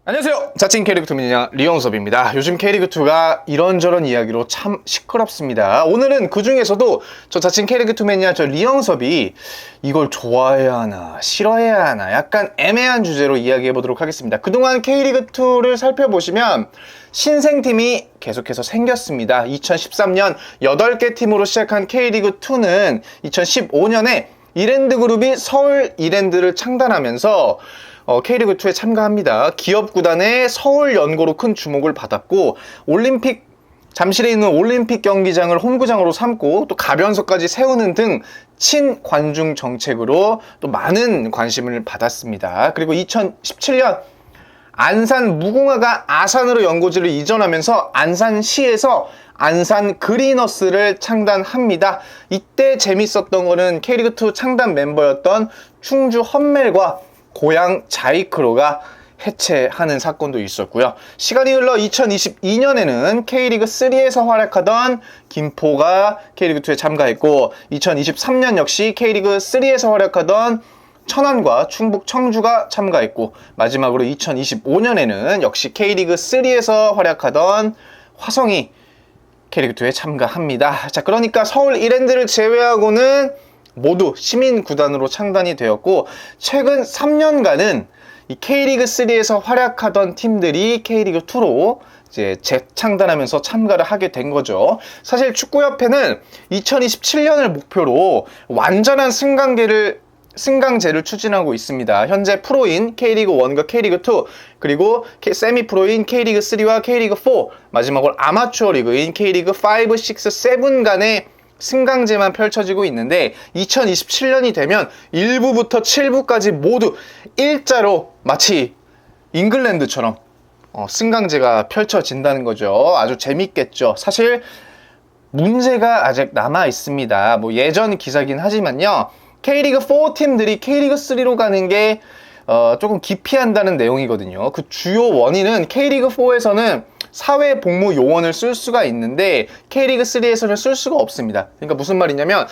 안녕하세요. 자칭 K리그2 매니아 리영섭입니다. 요즘 K리그2가 이런저런 이야기로 참 시끄럽습니다. 오늘은 그 중에서도 저 자칭 K리그2 매니아 저 리영섭이 이걸 좋아해야 하나 싫어해야 하나 약간 애매한 주제로 이야기해 보도록 하겠습니다. 그동안 K리그2를 살펴보시면 신생팀이 계속해서 생겼습니다. 2013년 8개 팀으로 시작한 K리그2는 2015년에 이랜드그룹이 서울 이랜드를 창단하면서 K리그2에 참가합니다. 기업구단의 서울연고로 큰 주목을 받았고 올림픽 잠실에 있는 올림픽 경기장을 홈구장으로 삼고 또 가변석까지 세우는 등 친관중 정책으로 또 많은 관심을 받았습니다. 그리고 2017년 안산 무궁화가 아산으로 연고지를 이전하면서 안산시에서 안산 그리너스를 창단합니다. 이때 재밌었던 거는 K리그2 창단 멤버였던 충주 험멜과 고양 자이크로가 해체하는 사건도 있었고요. 시간이 흘러 2022년에는 K리그3에서 활약하던 김포가 K리그2에 참가했고 2023년 역시 K리그3에서 활약하던 천안과 충북 청주가 참가했고 마지막으로 2025년에는 역시 K리그3에서 활약하던 화성이 K리그2에 참가합니다. 자, 그러니까 서울 이랜드를 제외하고는 모두 시민구단으로 창단이 되었고 최근 3년간은 이 K리그3에서 활약하던 팀들이 K리그2로 이제 재창단하면서 참가를 하게 된 거죠. 사실 축구협회는 2027년을 목표로 완전한 승강제를 추진하고 있습니다. 현재 프로인 K리그1과 K리그2 그리고 세미 프로인 K리그3와 K리그4 마지막으로 아마추어 리그인 K리그5, 6, 7 간의 승강제만 펼쳐지고 있는데 2027년이 되면 1부부터 7부까지 모두 일자로 마치 잉글랜드처럼 승강제가 펼쳐진다는 거죠. 아주 재밌겠죠. 사실 문제가 아직 남아 있습니다. 뭐 예전 기사긴 하지만요. K리그4 팀들이 K리그3로 가는 게 조금 기피한다는 내용이거든요. 그 주요 원인은 K리그4에서는 사회복무 요원을 쓸 수가 있는데 K리그3에서는 쓸 수가 없습니다. 그러니까 무슨 말이냐면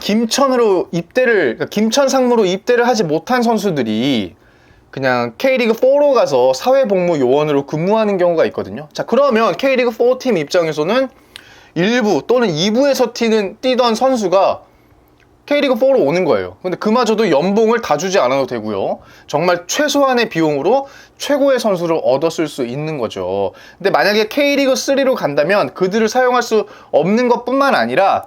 김천 상무로 입대를 하지 못한 선수들이 그냥 K리그4로 가서 사회복무 요원으로 근무하는 경우가 있거든요. 자, 그러면 K리그4 팀 입장에서는 1부 또는 2부에서 뛰던 선수가 K리그4로 오는 거예요. 근데 그마저도 연봉을 다 주지 않아도 되고요. 정말 최소한의 비용으로 최고의 선수를 얻었을 수 있는 거죠. 근데 만약에 K리그3로 간다면 그들을 사용할 수 없는 것뿐만 아니라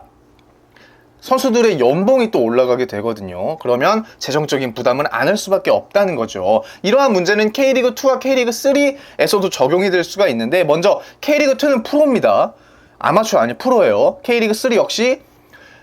선수들의 연봉이 또 올라가게 되거든요. 그러면 재정적인 부담을 안을 수밖에 없다는 거죠. 이러한 문제는 K리그2와 K리그3에서도 적용이 될 수가 있는데 먼저 K리그2는 프로입니다. 아마추어 아니 프로예요. K리그3 역시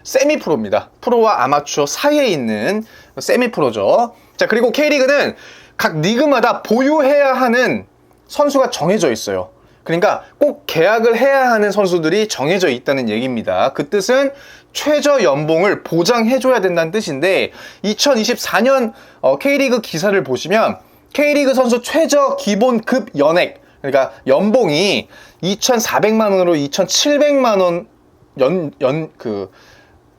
세미 프로입니다. 프로와 아마추어 사이에 있는 세미 프로죠. 자, 그리고 K리그는 각 리그마다 보유해야 하는 선수가 정해져 있어요. 그러니까 꼭 계약을 해야 하는 선수들이 정해져 있다는 얘기입니다. 그 뜻은 최저 연봉을 보장해줘야 된다는 뜻인데 2024년 K리그 기사를 보시면 K리그 선수 최저 기본급 연액 그러니까 연봉이 2,400만 원으로 2,700만 원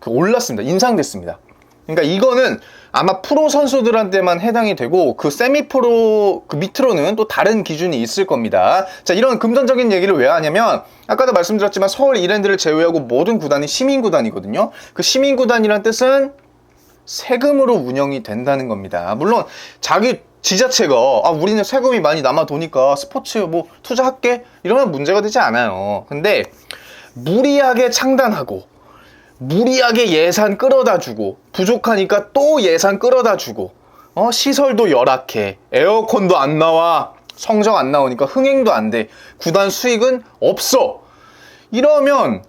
올랐습니다. 인상됐습니다. 그러니까 이거는 아마 프로 선수들한테만 해당이 되고 그 세미 프로 그 밑으로는 또 다른 기준이 있을 겁니다. 자, 이런 금전적인 얘기를 왜 하냐면 아까도 말씀드렸지만 서울 이랜드를 제외하고 모든 구단이 시민구단이거든요. 그 시민구단이란 뜻은 세금으로 운영이 된다는 겁니다. 물론 자기 지자체가 우리는 세금이 많이 남아 도니까 스포츠 뭐 투자할게 이러면 문제가 되지 않아요. 근데 무리하게 창단하고 무리하게 예산 끌어다 주고 부족하니까 또 예산 끌어다 주고 시설도 열악해 에어컨도 안 나와 성적 안 나오니까 흥행도 안 돼 구단 수익은 없어 이러면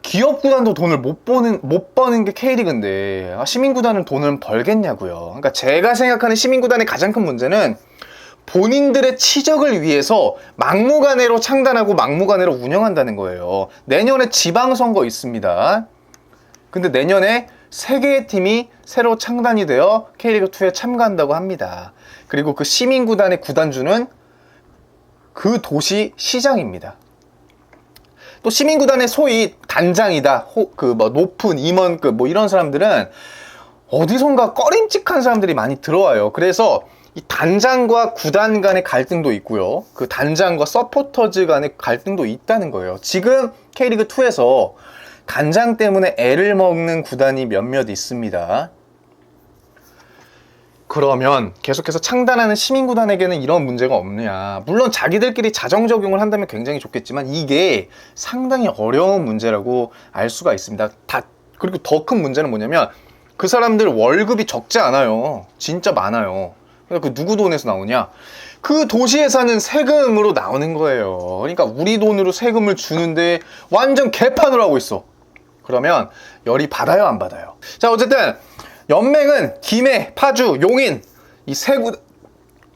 기업구단도 돈을 못 버는 게 K리그인데 시민구단은 돈을 벌겠냐고요. 그러니까 제가 생각하는 시민구단의 가장 큰 문제는 본인들의 치적을 위해서 막무가내로 창단하고 막무가내로 운영한다는 거예요. 내년에 지방선거 있습니다. 근데 내년에 3개의 팀이 새로 창단이 되어 K리그2에 참가한다고 합니다. 그리고 그 시민구단의 구단주는 그 도시 시장입니다. 또 시민구단의 소위 단장이다, 높은 임원급 이런 사람들은 어디선가 꺼림칙한 사람들이 많이 들어와요. 그래서 이 단장과 구단 간의 갈등도 있고요. 그 단장과 서포터즈 간의 갈등도 있다는 거예요. 지금 K리그2에서 단장 때문에 애를 먹는 구단이 몇몇 있습니다. 그러면 계속해서 창단하는 시민구단에게는 이런 문제가 없느냐. 물론 자기들끼리 자정 적용을 한다면 굉장히 좋겠지만 이게 상당히 어려운 문제라고 알 수가 있습니다. 그리고 더 큰 문제는 뭐냐면 그 사람들 월급이 적지 않아요. 진짜 많아요. 그러니까 그 누구 돈에서 나오냐? 그 도시에 사는 세금으로 나오는 거예요. 그러니까 우리 돈으로 세금을 주는데 완전 개판을 하고 있어. 그러면 열이 받아요, 안 받아요? 자, 어쨌든 연맹은 김해, 파주, 용인 이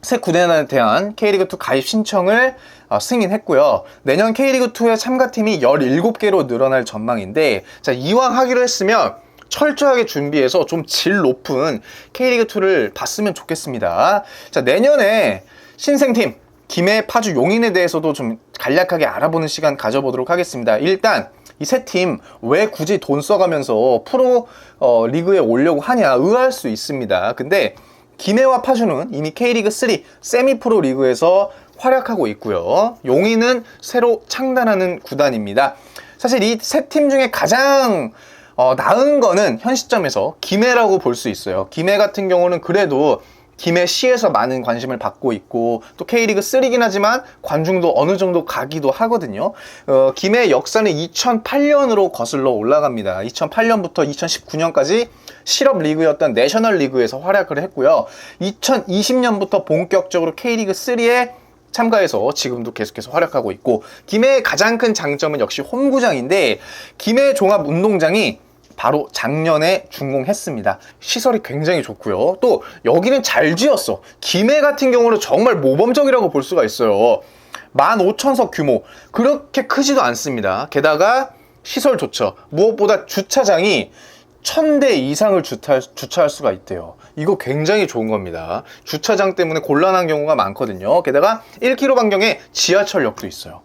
세 구단에 대한 K리그2 가입 신청을 승인했고요. 내년 K리그2의 참가팀이 17개로 늘어날 전망인데, 자, 이왕 하기로 했으면 철저하게 준비해서 좀 질 높은 K리그2를 봤으면 좋겠습니다. 자, 내년에 신생팀 김해, 파주, 용인에 대해서도 좀 간략하게 알아보는 시간 가져보도록 하겠습니다. 일단 이 세 팀 왜 굳이 돈 써가면서 프로 리그에 오려고 하냐 의아할 수 있습니다. 근데 김해와 파주는 이미 K리그3 세미프로 리그에서 활약하고 있고요. 용인은 새로 창단하는 구단입니다. 사실 이 세 팀 중에 가장 나은 거는 현 시점에서 김해라고 볼 수 있어요. 김해 같은 경우는 그래도 김해시에서 많은 관심을 받고 있고 또 K리그3이긴 하지만 관중도 어느 정도 가기도 하거든요. 김해 역사는 2008년으로 거슬러 올라갑니다. 2008년부터 2019년까지 실업 리그였던 내셔널 리그에서 활약을 했고요. 2020년부터 본격적으로 K리그3에 참가해서 지금도 계속해서 활약하고 있고, 김해의 가장 큰 장점은 역시 홈구장인데 김해 종합운동장이 바로 작년에 준공했습니다. 시설이 굉장히 좋고요. 또 여기는 잘 지었어. 김해 같은 경우는 정말 모범적이라고 볼 수가 있어요. 15,000석 규모, 그렇게 크지도 않습니다. 게다가 시설 좋죠. 무엇보다 주차장이 1000대 이상을 주차할 수가 있대요. 이거 굉장히 좋은 겁니다. 주차장 때문에 곤란한 경우가 많거든요. 게다가 1km 반경에 지하철역도 있어요.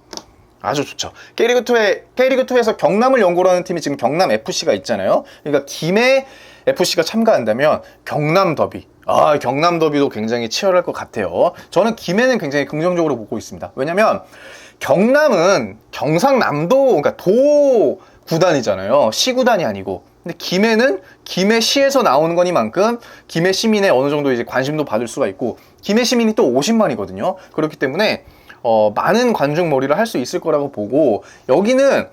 아주 좋죠. K리그2에서 경남을 연고로 하는 팀이 지금 경남FC가 있잖아요. 그러니까 김해 FC가 참가한다면 경남 더비, 경남 더비도 굉장히 치열할 것 같아요. 저는 김해는 굉장히 긍정적으로 보고 있습니다. 왜냐면 경남은 경상남도, 그러니까 도 구단이잖아요. 시구단이 아니고. 근데 김해는 김해시에서 나오는 거니만큼 김해 시민의 어느 정도 이제 관심도 받을 수가 있고, 김해 시민이 또 50만이거든요. 그렇기 때문에 많은 관중몰이를 할 수 있을 거라고 보고, 여기는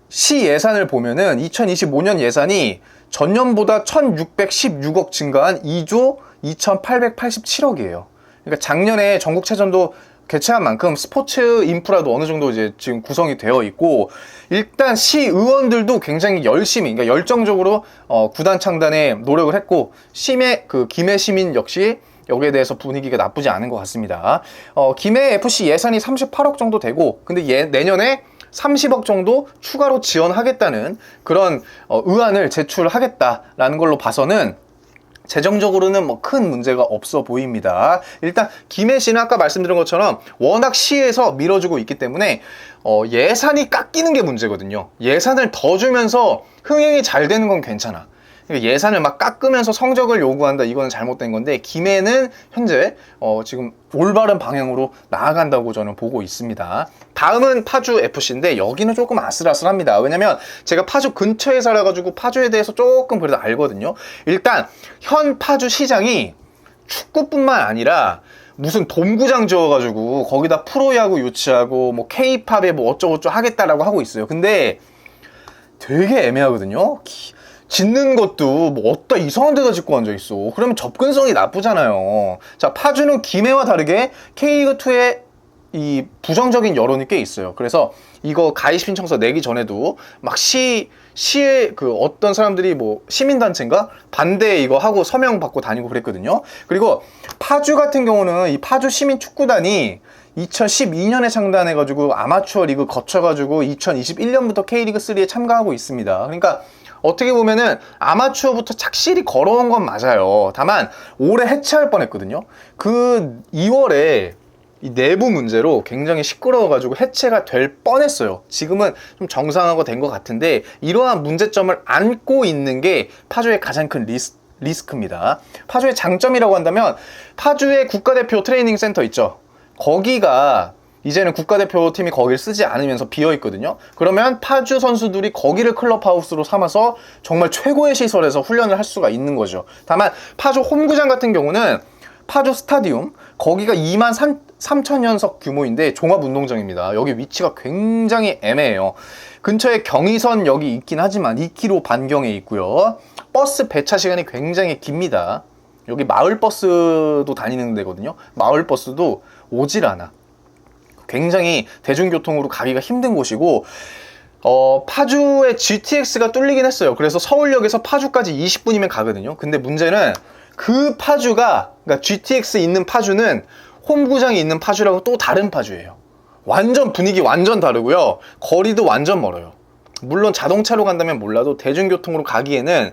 시 예산을 보면은 2025년 예산이 전년보다 1616억 증가한 2조 2887억이에요. 그러니까 작년에 전국체전도 개최한 만큼 스포츠 인프라도 어느 정도 이제 지금 구성이 되어 있고, 일단 시의원들도 굉장히 열심히, 그러니까 열정적으로 구단 창단에 노력을 했고, 김해 시민 역시 여기에 대해서 분위기가 나쁘지 않은 것 같습니다. 김해 FC 예산이 38억 정도 되고, 근데 내년에 30억 정도 추가로 지원하겠다는 그런 의안을 제출하겠다라는 걸로 봐서는 재정적으로는 뭐 큰 문제가 없어 보입니다. 일단 김해시는 아까 말씀드린 것처럼 워낙 시에서 밀어주고 있기 때문에 예산이 깎이는 게 문제거든요. 예산을 더 주면서 흥행이 잘 되는 건 괜찮아. 예산을 막 깎으면서 성적을 요구한다, 이거는 잘못된 건데, 김해는 현재 지금 올바른 방향으로 나아간다고 저는 보고 있습니다. 다음은 파주 FC인데 여기는 조금 아슬아슬합니다. 왜냐면 제가 파주 근처에 살아가지고 파주에 대해서 조금 그래도 알거든요. 일단 현 파주 시장이 축구뿐만 아니라 무슨 돔구장 지어가지고 거기다 프로야구 유치하고 뭐 K-팝에 뭐 어쩌고저쩌고 하겠다라고 하고 있어요. 근데 되게 애매하거든요. 짓는 것도 뭐 어디다 이상한 데다 짓고 앉아있어. 그러면 접근성이 나쁘잖아요. 자, 파주는 김해와 다르게 K리그2에 이 부정적인 여론이 꽤 있어요. 그래서 이거 가입 신청서 내기 전에도 막 시에 그 어떤 사람들이 뭐 시민단체인가? 반대 이거 하고 서명 받고 다니고 그랬거든요. 그리고 파주 같은 경우는 이 파주 시민축구단이 2012년에 창단해가지고 아마추어 리그 거쳐가지고 2021년부터 K리그3에 참가하고 있습니다. 그러니까 어떻게 보면은 아마추어부터 착실히 걸어온 건 맞아요. 다만 올해 해체할 뻔했거든요. 그 2월에 이 내부 문제로 굉장히 시끄러워가지고 해체가 될 뻔했어요. 지금은 좀 정상화가 된 것 같은데, 이러한 문제점을 안고 있는 게 파주의 가장 큰 리스크입니다. 파주의 장점이라고 한다면 파주의 국가대표 트레이닝 센터 있죠. 거기가 이제는 국가대표팀이 거기를 쓰지 않으면서 비어있거든요. 그러면 파주 선수들이 거기를 클럽하우스로 삼아서 정말 최고의 시설에서 훈련을 할 수가 있는 거죠. 다만 파주 홈구장 같은 경우는 파주 스타디움, 거기가 2만 3천연석 규모인데 종합운동장입니다. 여기 위치가 굉장히 애매해요. 근처에 경의선역이 있긴 하지만 2km 반경에 있고요. 버스 배차 시간이 굉장히 깁니다. 여기 마을버스도 다니는 데거든요. 마을버스도 오질 않아. 굉장히 대중교통으로 가기가 힘든 곳이고, 파주에 GTX가 뚫리긴 했어요. 그래서 서울역에서 파주까지 20분이면 가거든요. 근데 문제는 그 파주가, 그러니까 GTX 있는 파주는 홈구장이 있는 파주라고 또 다른 파주예요. 완전 분위기 완전 다르고요. 거리도 완전 멀어요. 물론 자동차로 간다면 몰라도 대중교통으로 가기에는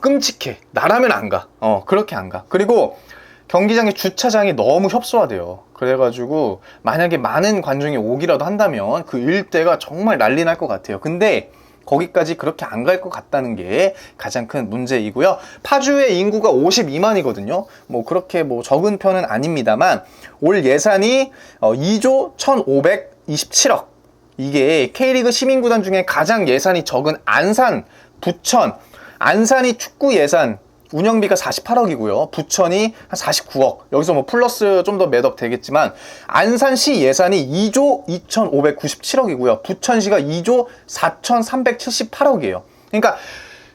끔찍해. 나라면 안 가. 그렇게 안 가. 그리고 경기장의 주차장이 너무 협소하대요. 그래가지고 만약에 많은 관중이 오기라도 한다면 그 일대가 정말 난리 날 것 같아요. 근데 거기까지 그렇게 안 갈 것 같다는 게 가장 큰 문제이고요. 파주의 인구가 52만이거든요. 뭐 그렇게 뭐 적은 편은 아닙니다만 올 예산이 2조 1,527억. 이게 K리그 시민구단 중에 가장 예산이 적은 안산, 부천. 안산이 축구 예산 운영비가 48억이고요. 부천이 한 49억. 여기서 뭐 플러스 좀 더 매덕 되겠지만 안산시 예산이 2조 2,597억이고요. 부천시가 2조 4,378억이에요. 그러니까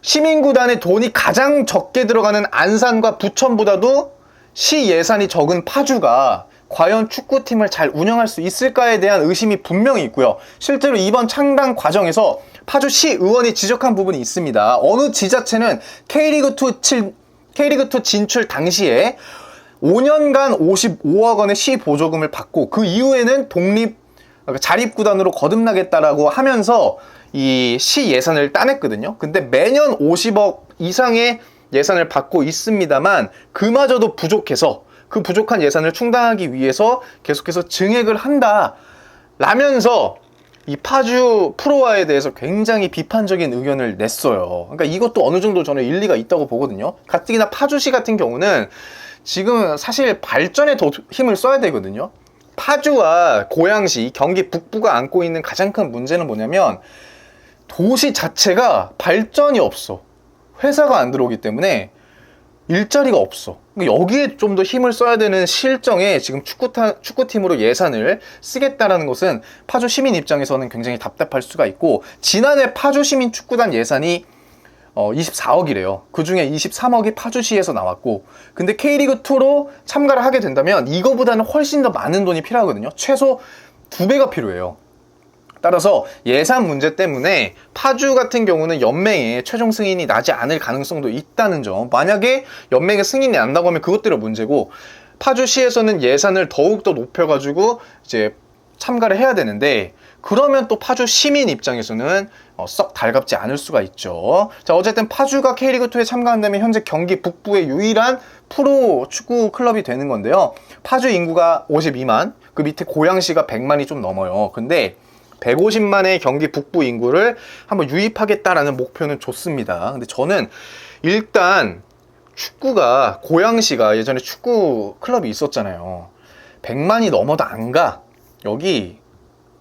시민구단의 돈이 가장 적게 들어가는 안산과 부천보다도 시 예산이 적은 파주가 과연 축구팀을 잘 운영할 수 있을까에 대한 의심이 분명히 있고요. 실제로 이번 창단 과정에서 파주시 의원이 지적한 부분이 있습니다. 어느 지자체는 K리그2 진출 당시에 5년간 55억 원의 시 보조금을 받고 그 이후에는 자립구단으로 거듭나겠다라고 하면서 이 시 예산을 따냈거든요. 근데 매년 50억 이상의 예산을 받고 있습니다만 그마저도 부족해서 그 부족한 예산을 충당하기 위해서 계속해서 증액을 한다 라면서 이 파주 프로와에 대해서 굉장히 비판적인 의견을 냈어요. 그러니까 이것도 어느 정도 저는 일리가 있다고 보거든요. 가뜩이나 파주시 같은 경우는 지금 사실 발전에 더 힘을 써야 되거든요. 파주와 고양시, 경기 북부가 안고 있는 가장 큰 문제는 뭐냐면 도시 자체가 발전이 없어. 회사가 안 들어오기 때문에 일자리가 없어. 여기에 좀 더 힘을 써야 되는 실정에 지금 축구팀으로 예산을 쓰겠다라는 것은 파주 시민 입장에서는 굉장히 답답할 수가 있고, 지난해 파주 시민 축구단 예산이 24억이래요. 그 중에 23억이 파주시에서 나왔고, 근데 K리그2로 참가를 하게 된다면 이거보다는 훨씬 더 많은 돈이 필요하거든요. 최소 2배가 필요해요. 따라서 예산 문제 때문에 파주 같은 경우는 연맹에 최종 승인이 나지 않을 가능성도 있다는 점. 만약에 연맹에 승인이 난다고 하면 그것대로 문제고, 파주시에서는 예산을 더욱더 높여가지고 이제 참가를 해야 되는데, 그러면 또 파주 시민 입장에서는 썩 달갑지 않을 수가 있죠. 자, 어쨌든 파주가 K리그2에 참가한다면 현재 경기 북부의 유일한 프로 축구 클럽이 되는 건데요. 파주 인구가 52만, 그 밑에 고양시가 100만이 좀 넘어요. 근데 150만의 경기 북부 인구를 한번 유입하겠다라는 목표는 좋습니다. 근데 저는 일단 축구가, 고양시가 예전에 축구 클럽이 있었잖아요. 100만이 넘어도 안 가. 여기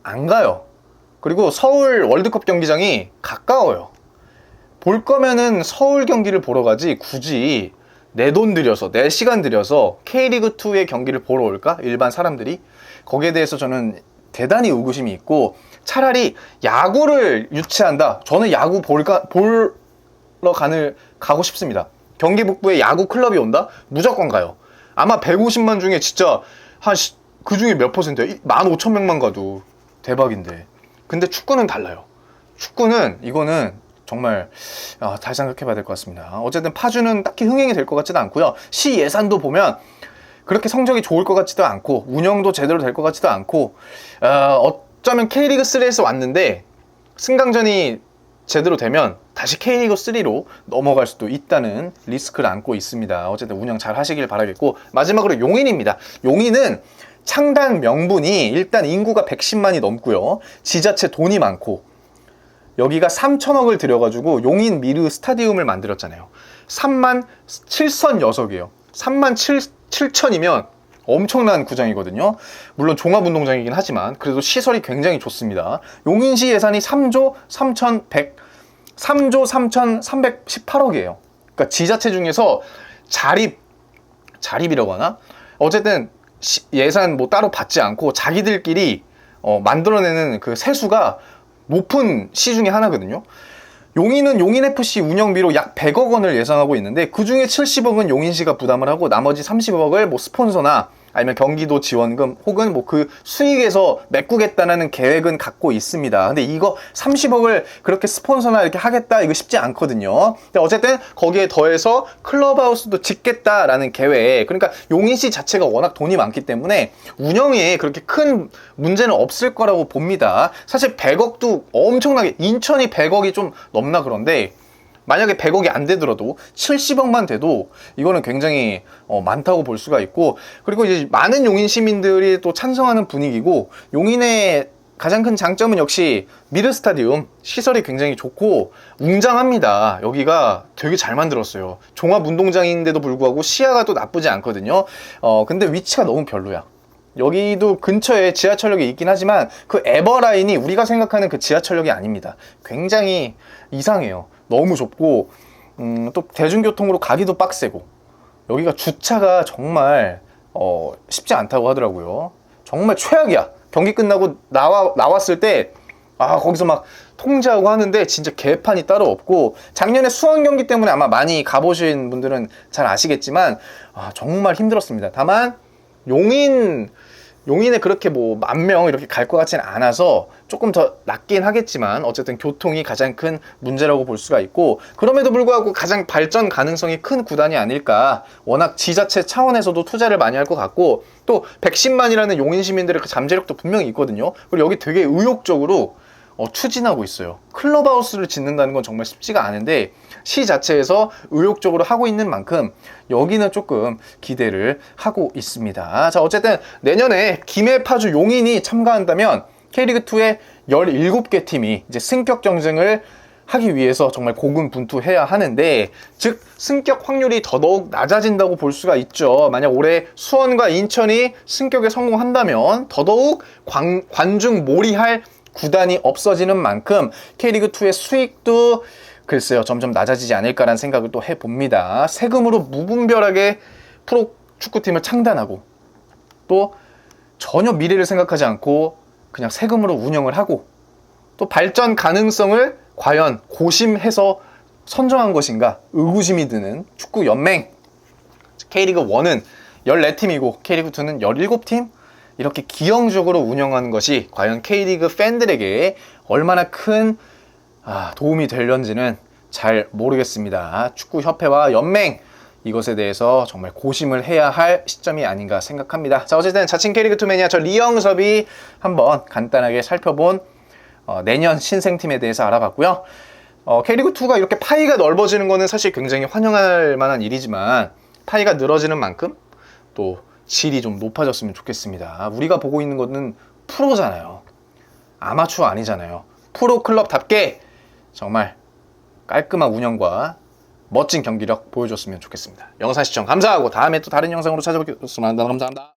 안 가요. 그리고 서울 월드컵 경기장이 가까워요. 볼 거면은 서울 경기를 보러 가지 굳이 내 돈 들여서, 내 시간 들여서 K리그2의 경기를 보러 올까? 일반 사람들이. 거기에 대해서 저는 대단히 의구심이 있고, 차라리 야구를 유치한다. 저는 야구 보러 가고 싶습니다. 경기 북부에 야구 클럽이 온다? 무조건 가요. 아마 150만 중에 진짜 그 중에 몇 퍼센트야? 15,000명만 가도 대박인데. 근데 축구는 달라요. 축구는 이거는 정말 잘 생각해봐야 될 것 같습니다. 어쨌든 파주는 딱히 흥행이 될 것 같지도 않고요. 시 예산도 보면 그렇게 성적이 좋을 것 같지도 않고, 운영도 제대로 될 것 같지도 않고, 어쩌면 K리그3에서 왔는데 승강전이 제대로 되면 다시 K리그3로 넘어갈 수도 있다는 리스크를 안고 있습니다. 어쨌든 운영 잘 하시길 바라겠고, 마지막으로 용인입니다. 용인은 창단 명분이 일단 인구가 110만이 넘고요. 지자체 돈이 많고, 여기가 3천억을 들여가지고 용인 미르 스타디움을 만들었잖아요. 3만 7선 녀석이에요. 3만 7천이면 엄청난 구장이거든요. 물론 종합운동장이긴 하지만 그래도 시설이 굉장히 좋습니다. 용인시 예산이 3조 3,318억이에요. 그러니까 지자체 중에서 자립이라고 하나? 어쨌든 예산 뭐 따로 받지 않고 자기들끼리 만들어내는 그 세수가 높은 시 중에 하나거든요. 용인은 용인FC 운영비로 약 100억 원을 예상하고 있는데 그 중에 70억은 용인시가 부담을 하고 나머지 30억을 뭐 스폰서나 아니면 경기도 지원금 혹은 뭐 그 수익에서 메꾸겠다는 계획은 갖고 있습니다. 근데 이거 30억을 그렇게 스폰서나 이렇게 하겠다 이거 쉽지 않거든요. 근데 어쨌든 거기에 더해서 클럽하우스도 짓겠다라는 계획. 그러니까 용인시 자체가 워낙 돈이 많기 때문에 운영에 그렇게 큰 문제는 없을 거라고 봅니다. 사실 100억도 엄청나게 인천이 100억이 좀 넘나 그런데 만약에 100억이 안 되더라도 70억만 돼도 이거는 굉장히 많다고 볼 수가 있고, 그리고 이제 많은 용인 시민들이 또 찬성하는 분위기고, 용인의 가장 큰 장점은 역시 미르 스타디움 시설이 굉장히 좋고 웅장합니다. 여기가 되게 잘 만들었어요. 종합 운동장인데도 불구하고 시야가 또 나쁘지 않거든요. 근데 위치가 너무 별로야. 여기도 근처에 지하철역이 있긴 하지만 그 에버라인이 우리가 생각하는 그 지하철역이 아닙니다. 굉장히 이상해요. 너무 좁고 또 대중교통으로 가기도 빡세고, 여기가 주차가 정말 쉽지 않다고 하더라고요. 정말 최악이야. 경기 끝나고 나왔을 때 거기서 막 통제하고 하는데 진짜 개판이 따로 없고, 작년에 수원 경기 때문에 아마 많이 가보신 분들은 잘 아시겠지만 정말 힘들었습니다. 다만 용인에 그렇게 뭐 10,000명 이렇게 갈 것 같지는 않아서 조금 더 낫긴 하겠지만 어쨌든 교통이 가장 큰 문제라고 볼 수가 있고, 그럼에도 불구하고 가장 발전 가능성이 큰 구단이 아닐까. 워낙 지자체 차원에서도 투자를 많이 할 것 같고, 또 110만이라는 용인 시민들의 그 잠재력도 분명히 있거든요. 그리고 여기 되게 의욕적으로 추진하고 있어요. 클럽하우스를 짓는다는 건 정말 쉽지가 않은데 시 자체에서 의욕적으로 하고 있는 만큼 여기는 조금 기대를 하고 있습니다. 자, 어쨌든 내년에 김해, 파주, 용인이 참가한다면 K리그2의 17개 팀이 이제 승격 경쟁을 하기 위해서 정말 고군분투해야 하는데, 즉 승격 확률이 더더욱 낮아진다고 볼 수가 있죠. 만약 올해 수원과 인천이 승격에 성공한다면 더더욱 관중 몰이할 구단이 없어지는 만큼 K리그2의 수익도 글쎄요 점점 낮아지지 않을까라는 생각을 또 해봅니다. 세금으로 무분별하게 프로 축구팀을 창단하고 또 전혀 미래를 생각하지 않고 그냥 세금으로 운영을 하고, 또 발전 가능성을 과연 고심해서 선정한 것인가 의구심이 드는 축구연맹. K리그1은 14팀이고 K리그2는 17팀? 이렇게 기형적으로 운영하는 것이 과연 K리그 팬들에게 얼마나 큰 도움이 되려는지는 잘 모르겠습니다. 축구협회와 연맹, 이것에 대해서 정말 고심을 해야 할 시점이 아닌가 생각합니다. 자, 어쨌든 자칭 K리그2 매니아 저 리영섭이 한번 간단하게 살펴본 내년 신생팀에 대해서 알아봤고요. K리그2가 이렇게 파이가 넓어지는 거는 사실 굉장히 환영할 만한 일이지만, 파이가 늘어지는 만큼 또 질이 좀 높아졌으면 좋겠습니다. 우리가 보고 있는 거는 프로잖아요. 아마추어 아니잖아요. 프로 클럽답게 정말 깔끔한 운영과 멋진 경기력 보여줬으면 좋겠습니다. 영상 시청 감사하고 다음에 또 다른 영상으로 찾아뵙겠습니다. 감사합니다.